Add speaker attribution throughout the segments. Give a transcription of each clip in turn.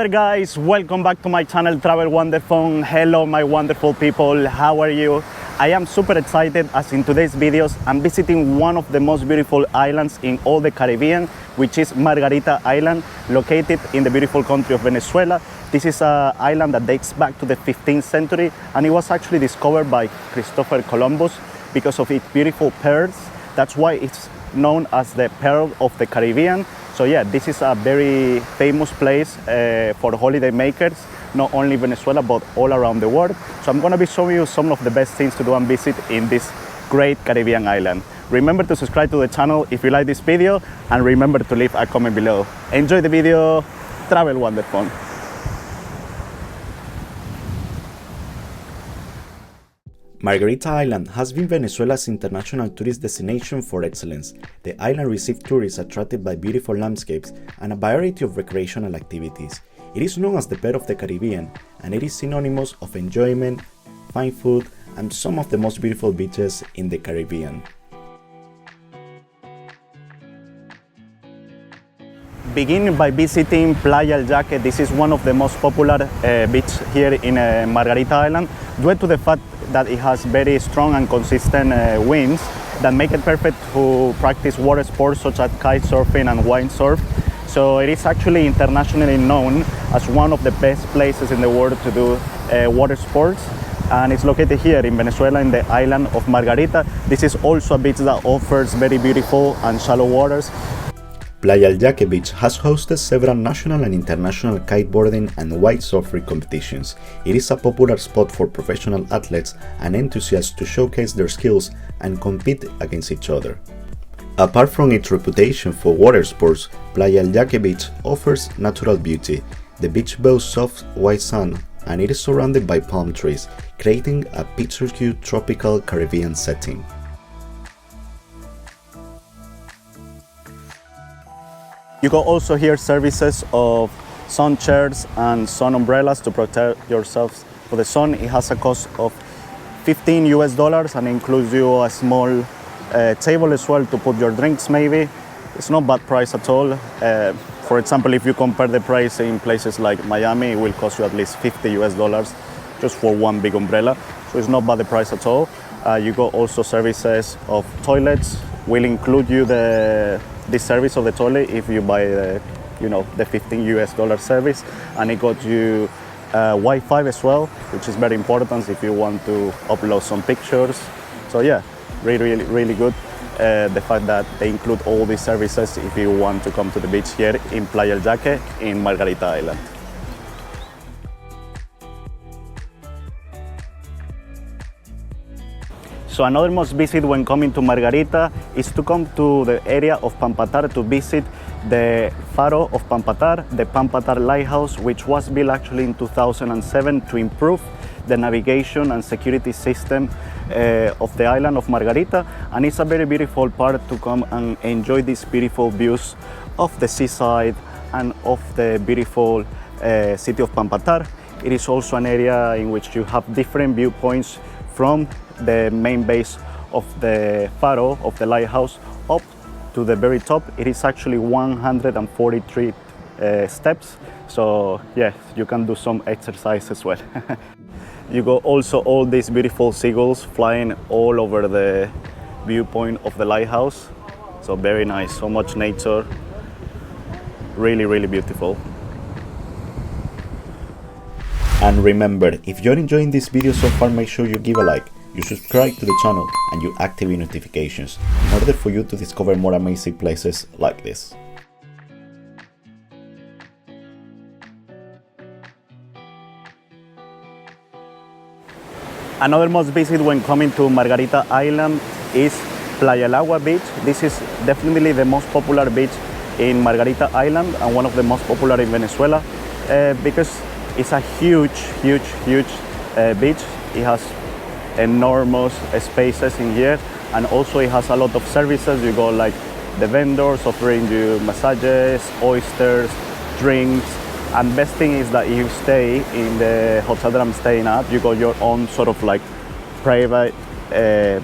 Speaker 1: there guys, welcome back to my channel Travel Wonderful. Hello my wonderful people, how are you? I am super excited as in today's videos I'm visiting one of the most beautiful islands in all the Caribbean, which is Margarita Island, located in the beautiful country of Venezuela. This is an island that dates back to the 15th century and it was actually discovered by Christopher Columbus because of its beautiful pearls. That's why it's known as the Pearl of the Caribbean. So yeah, this is a very famous place for holiday makers, not only Venezuela but all around the world. So I'm gonna be showing you some of the best things to do and visit in this great Caribbean island. Remember to subscribe to the channel if you like this video and remember to leave a comment below. Enjoy the video, travel wonderful.
Speaker 2: Margarita Island has been Venezuela's international tourist destination for excellence. The island receives tourists attracted by beautiful landscapes and a variety of recreational activities. It is known as the Pearl of the Caribbean, and it is synonymous of enjoyment, fine food, and some of the most beautiful beaches in the Caribbean.
Speaker 1: Beginning by visiting Playa El Yaque. This is one of the most popular beaches here in Margarita Island, due to the fact that it has very strong and consistent winds that make it perfect to practice water sports such as kite surfing and windsurf. So it is actually internationally known as one of the best places in the world to do water sports, and it's located here in Venezuela in the island of Margarita. This is also a beach that offers very beautiful and shallow waters.
Speaker 2: Playa El Yaque Beach has hosted several national and international kiteboarding and windsurfing competitions. It is a popular spot for professional athletes and enthusiasts to showcase their skills and compete against each other. Apart from its reputation for water sports, Playa El Yaque Beach offers natural beauty. The beach boasts soft white sand and it is surrounded by palm trees, creating a picturesque tropical Caribbean setting.
Speaker 1: You can also hear services of sun chairs and sun umbrellas to protect yourselves for the sun. It has a cost of $15 and includes you a small table as well to put your drinks maybe. It's not bad price at all. For example, if you compare the price in places like Miami, it will cost you at least $50 just for one big umbrella. So it's not bad the price at all. You got also services of toilets. Will include you the service of the toilet if you buy the $15 service, and it got you Wi-Fi as well, which is very important if you want to upload some pictures. So yeah, really good. The fact that they include all these services if you want to come to the beach here in Playa El Yaque in Margarita Island. So another must visit when coming to Margarita is to come to the area of Pampatar to visit the Faro of Pampatar, the Pampatar Lighthouse, which was built actually in 2007 to improve the navigation and security system of the island of Margarita, and it's a very beautiful part to come and enjoy these beautiful views of the seaside and of the beautiful city of Pampatar. It is also an area in which you have different viewpoints from the main base of the Faro of the lighthouse up to the very top. It is actually 143 steps, so yeah, you can do some exercise as well. You got also all these beautiful seagulls flying all over the viewpoint of the lighthouse, so very nice, so much nature, really beautiful.
Speaker 2: And remember, if you're enjoying this video so far, make sure you give a like, you subscribe to the channel and you activate notifications in order for you to discover more amazing places like this.
Speaker 1: Another must visit when coming to Margarita Island is Playa El Agua Beach. This is definitely the most popular beach in Margarita Island and one of the most popular in Venezuela because it's a huge beach. It has enormous spaces in here, and also it has a lot of services. You got like the vendors offering you massages, oysters, drinks, and best thing is that if you stay in the hotel that I'm staying at, you got your own sort of like private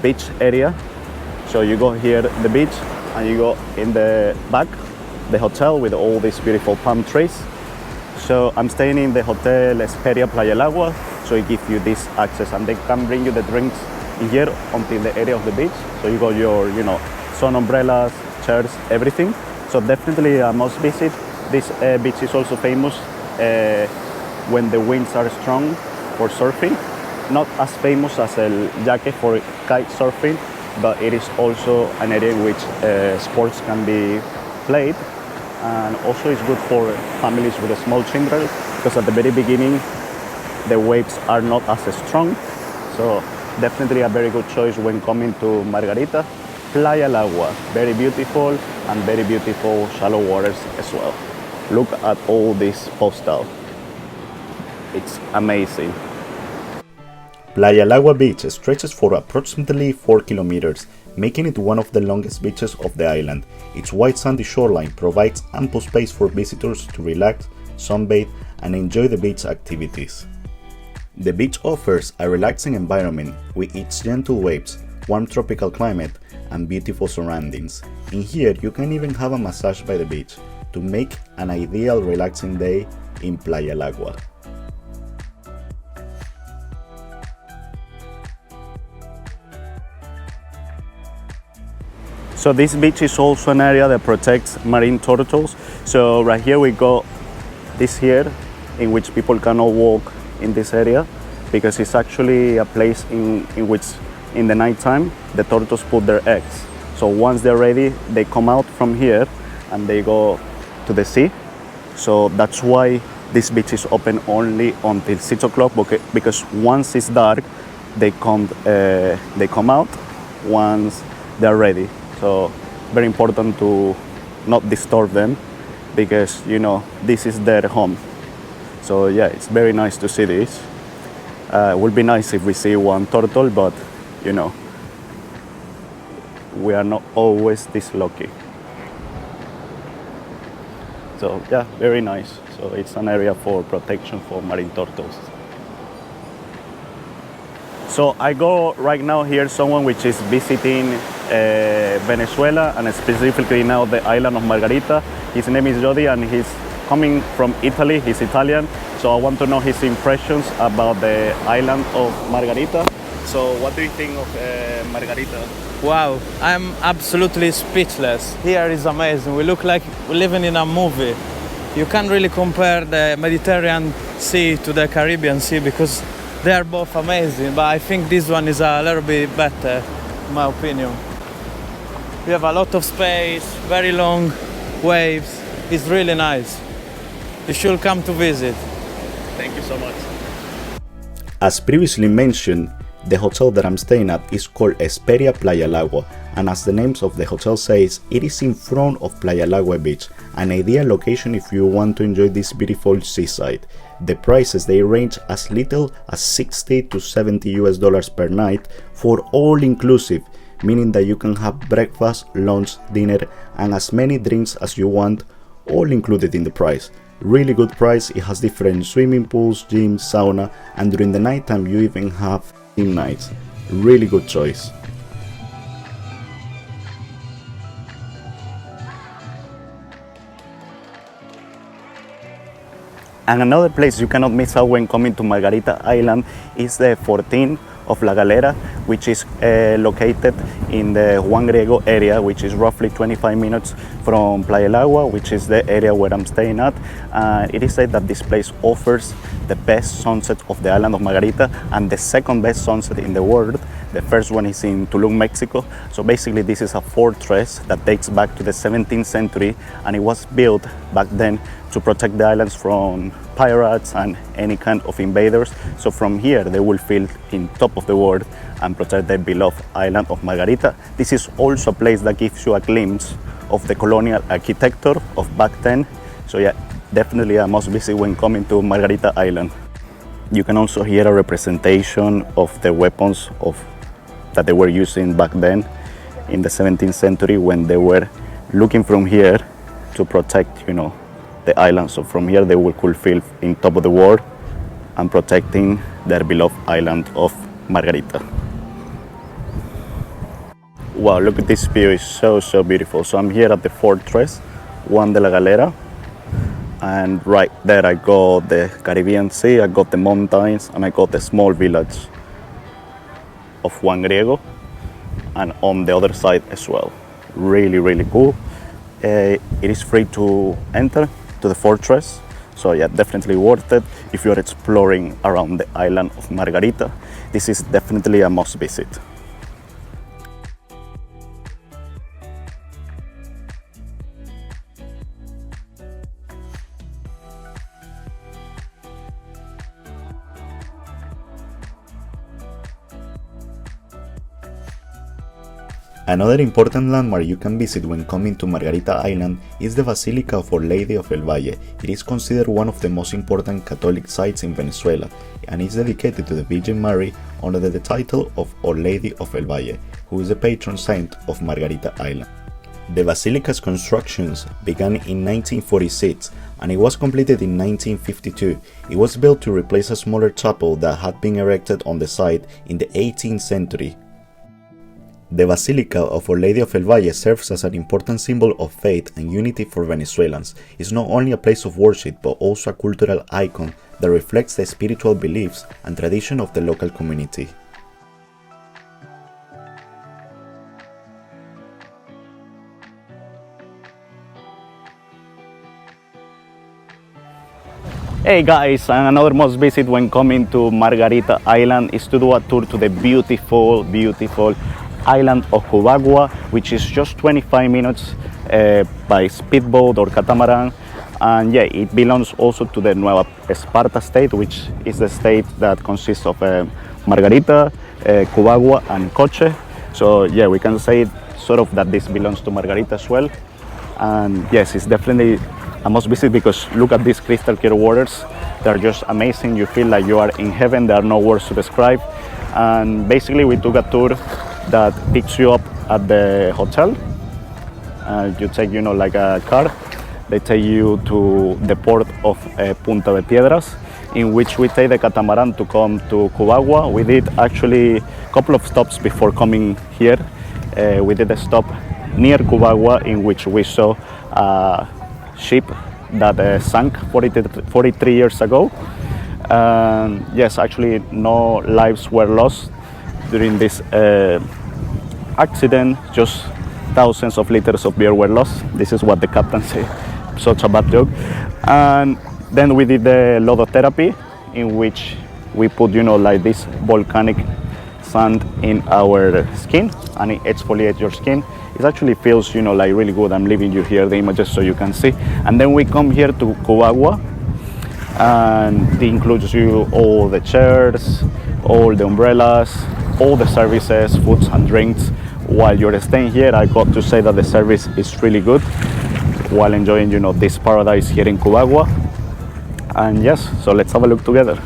Speaker 1: beach area. So you go here the beach and you go in the back the hotel with all these beautiful palm trees. So I'm staying in the Hotel Esperia Playa El Agua, so it gives you this access, and they can bring you the drinks in here until the area of the beach. So you got your, sun umbrellas, chairs, everything. So definitely a must visit. This beach is also famous when the winds are strong for surfing. Not as famous as El Yaque for kite surfing, but it is also an area in which sports can be played. And also it's good for families with small children, because at the very beginning the waves are not as strong. So definitely a very good choice when coming to Margarita. Playa El Agua, very beautiful, and very beautiful shallow waters as well. Look at all this postal. It's amazing.
Speaker 2: Playa El Agua beach stretches for approximately 4 kilometers, making it one of the longest beaches of the island. Its wide sandy shoreline provides ample space for visitors to relax, sunbathe, and enjoy the beach activities. The beach offers a relaxing environment with its gentle waves, warm tropical climate, and beautiful surroundings. In here, you can even have a massage by the beach to make an ideal relaxing day in Playa El Agua.
Speaker 1: So this beach is also an area that protects marine turtles. So right here we got this here in which people cannot walk in this area, because it's actually a place in which in the night time the turtles put their eggs. So once they're ready, they come out from here and they go to the sea. So that's why this beach is open only until 6 o'clock, because once it's dark they come out once they're ready. So very important to not disturb them, because this is their home. So yeah, it's very nice to see this. It would be nice if we see one turtle, but we are not always this lucky. So yeah, very nice. So it's an area for protection for marine turtles. So I go right now here someone which is visiting Venezuela, and specifically now the island of Margarita. His name is Jody, and he's coming from Italy. He's Italian, so I want to know his impressions about the island of Margarita. So what do you think of Margarita?
Speaker 3: Wow, I'm absolutely speechless. Here is amazing. We look like we're living in a movie. You can't really compare the Mediterranean Sea to the Caribbean Sea, because they are both amazing, but I think this one is a little bit better, in my opinion. We have a lot of space, very long waves. It's really nice. You should come to visit.
Speaker 1: Thank you so much.
Speaker 2: As previously mentioned, the hotel that I'm staying at is called Esperia Playa El Agua, and as the name of the hotel says, it is in front of Playa El Agua beach, an ideal location if you want to enjoy this beautiful seaside. The prices, they range as little as $60 to $70 per night for all inclusive, meaning that you can have breakfast, lunch, dinner, and as many drinks as you want, all included in the price. Really good price. It has different swimming pools, gyms, sauna, and during the nighttime you even have theme nights. Really good choice.
Speaker 1: And another place you cannot miss out when coming to Margarita Island is the Fortín of La Galera, which is located in the Juan Griego area, which is roughly 25 minutes from Playa El Agua, which is the area where I'm staying at. It is said that this place offers the best sunset of the island of Margarita and the second best sunset in the world. The first one is in Tulum, Mexico. So basically this is a fortress that dates back to the 17th century, and it was built back then to protect the islands from pirates and any kind of invaders. So from here they will feel in top of the world and protect their beloved island of Margarita. This is also a place that gives you a glimpse of the colonial architecture of back then. So yeah, definitely a must visit when coming to Margarita Island. You can also hear a representation of the weapons that they were using back then in the 17th century when they were looking from here to protect, the island. So from here they could feel in top of the world and protecting their beloved island of Margarita. Wow, look at this view, it's so beautiful. So I'm here at the fortress Juan de la Galera, And right there I got the Caribbean Sea, I got the mountains, and I got the small village of Juan Griego, and on the other side as well. Really, really cool. It is free to enter to the fortress, so yeah, definitely worth it. If you're exploring around the island of Margarita, this is definitely a must visit.
Speaker 2: Another important landmark you can visit when coming to Margarita Island is the Basilica of Our Lady of El Valle. It is considered one of the most important Catholic sites in Venezuela and is dedicated to the Virgin Mary under the title of Our Lady of El Valle, who is the patron saint of Margarita Island. The basilica's constructions began in 1946 and it was completed in 1952. It was built to replace a smaller chapel that had been erected on the site in the 18th century. The Basilica of Our Lady of El Valle serves as an important symbol of faith and unity for Venezuelans. It's not only a place of worship but also a cultural icon that reflects the spiritual beliefs and tradition of the local community.
Speaker 1: Hey guys, and another must visit when coming to Margarita Island is to do a tour to the beautiful island of Cubagua, which is just 25 minutes by speedboat or catamaran. And yeah, it belongs also to the Nueva Esparta state, which is the state that consists of Margarita, Cubagua and Coche. So yeah, we can say sort of that this belongs to Margarita as well. And yes, it's definitely a must visit because look at these crystal clear waters. They're just amazing. You feel like you are in heaven. There are no words to describe. And basically we took a tour that picks you up at the hotel. You take, like a car. They take you to the port of Punta de Piedras, in which we take the catamaran to come to Cubagua. We did actually a couple of stops before coming here. We did a stop near Cubagua in which we saw a ship that sank 43 years ago. Yes, actually no lives were lost during this accident, just thousands of liters of beer were lost. This is what the captain said, such a bad joke. And then we did the lodotherapy, in which we put, like this volcanic sand in our skin and it exfoliates your skin. It actually feels, like really good. I'm leaving you here the images so you can see. And then we come here to Cubagua, and it includes all the chairs, all the umbrellas, all the services, foods and drinks. While you're staying here, I got to say that the service is really good while enjoying, this paradise here in Cubagua. And yes, so let's have a look together.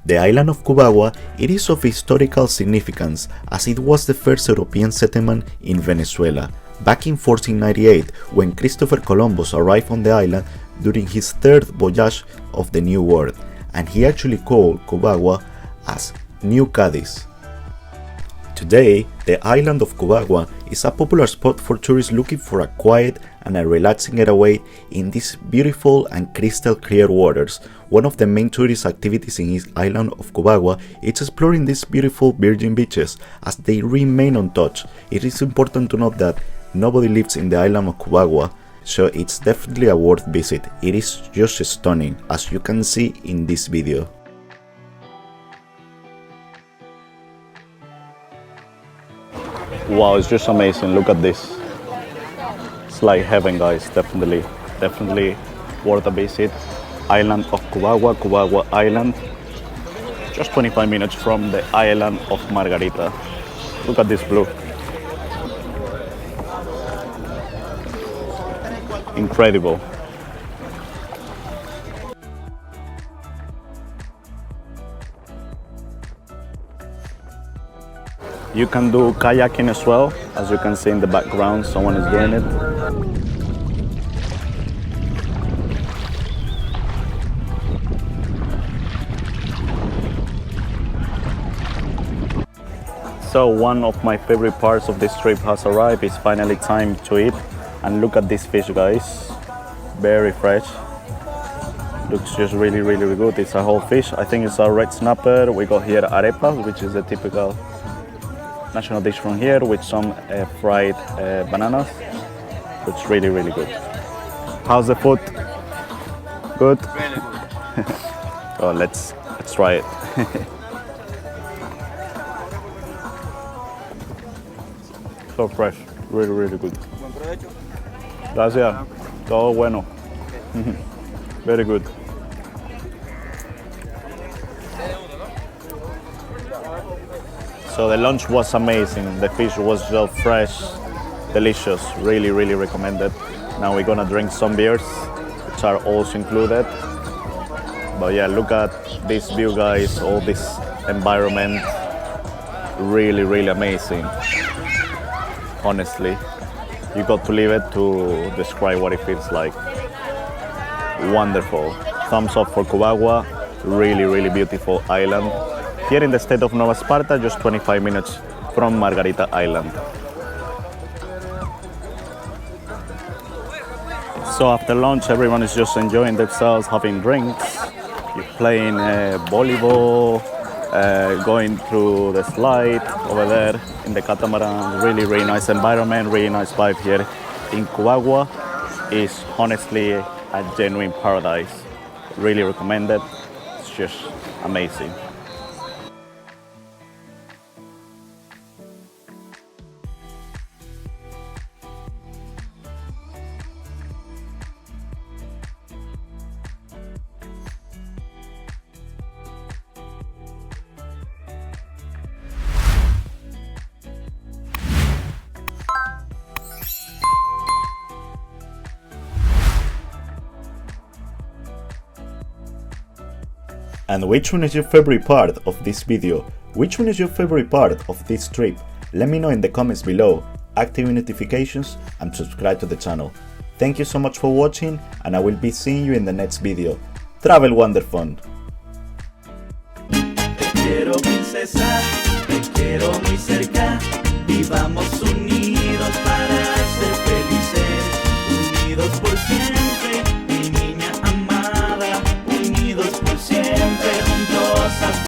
Speaker 2: The island of Cubagua, it is of historical significance as it was the first European settlement in Venezuela. Back in 1498, when Christopher Columbus arrived on the island during his third voyage of the New World, and he actually called Cubagua as New Cadiz. Today, the island of Cubagua is a popular spot for tourists looking for a quiet and a relaxing getaway in these beautiful and crystal clear waters. One of the main tourist activities in this island of Cubagua is exploring these beautiful virgin beaches as they remain untouched. It is important to note that nobody lives in the island of Cubagua, so it's definitely a worth visit. It is just stunning, as you can see in this video.
Speaker 1: Wow, it's just amazing. Look at this. It's like heaven, guys. Definitely worth a visit. Island of Cubagua Island. Just 25 minutes from the island of Margarita. Look at this blue. Incredible. You can do kayaking as well. As you can see in the background, someone is doing it. So one of my favorite parts of this trip has arrived. It's finally time to eat. And look at this fish, guys. Very fresh. Looks just really, really good. It's a whole fish. I think it's a red snapper. We got here arepas, which is the typical national dish from here, with some fried bananas. It's really, really good. How's the food? Good?
Speaker 3: Really good.
Speaker 1: Oh, let's try it. So fresh, really, really good. Gracias. Todo bueno. Very good. So the lunch was amazing. The fish was so fresh, delicious. Really, really recommended. Now we're gonna drink some beers, which are also included. But yeah, look at this view, guys. All this environment, really, really amazing. Honestly, you got to live it to describe what it feels like. Wonderful. Thumbs up for Cubagua. Really, really beautiful island. Here in the state of Nueva Esparta, just 25 minutes from Margarita Island. So after lunch, everyone is just enjoying themselves, having drinks, playing volleyball, going through the slide over there in the catamaran. Really, really nice environment, really nice vibe here in Cubagua. Is honestly a genuine paradise. Really recommend it. It's just amazing.
Speaker 2: And which one is your favorite part of this video? Which one is your favorite part of this trip? Let me know in the comments below, activate notifications and subscribe to the channel. Thank you so much for watching, and I will be seeing you in the next video. Travel Wonderfun!
Speaker 4: Te quiero princesa, te quiero muy cerca.